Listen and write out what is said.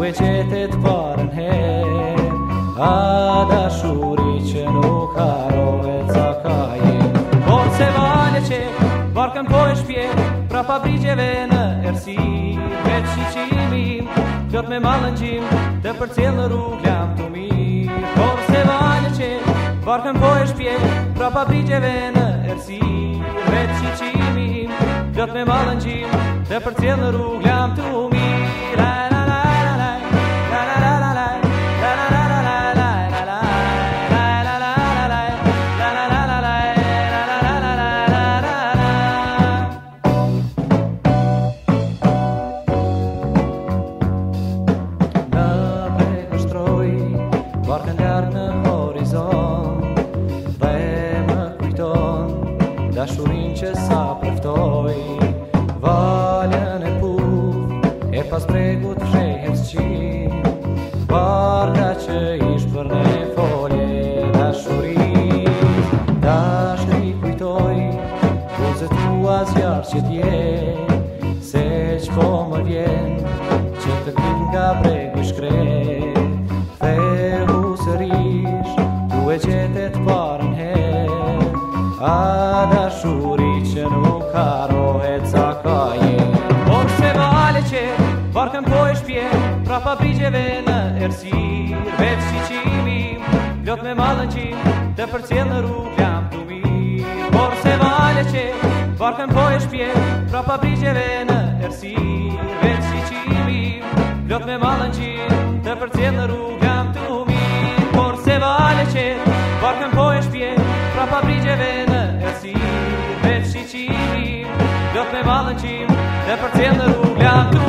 e qetet parën her, a dashuri që nuk harohet sa ka jem. Por se vale që barkën po e shpje, pra pa brigjeve në ersi, veç shiqimim, plot me malën gjim, të përcjell në rrugë jam të mirë. Por se vale që barkën po e shpje, pra pa brigjeve në ersi, veç shiqimim, plot me malën gjim, të përcjell në rrugë jam të mirë. Barkën larg në horizont dhe më kujton dashurin që sa preftoj. Valën e puth e pas bregut fshehet s'qim, barka që ish për ne folje dashuri. Dashuri kujtoj buzët tua zjarë që t'je, se q'po më vjen që të krim nga bregu shkret. Tu e qetet parën her, a dashuri që nuk harohet sa ka jem. Por se vale që barkën po e shpje, pra pa brigjeve në errësirë, veç shiqimim, plot me malën gjim, të përcjell në rrugë jam të mirë. Por se vale që barkën po e shpje, pra pa brigjeve në errësirë, veç shiqimim, plot me malën gjim, të përcjell në rrugë jam të mirë. Por se vale që barkën po e shpje, pra pa brigjeve në errësirë, veç shiqimim, plot me malën gjim, të përcjell në rrugë jam të mirë.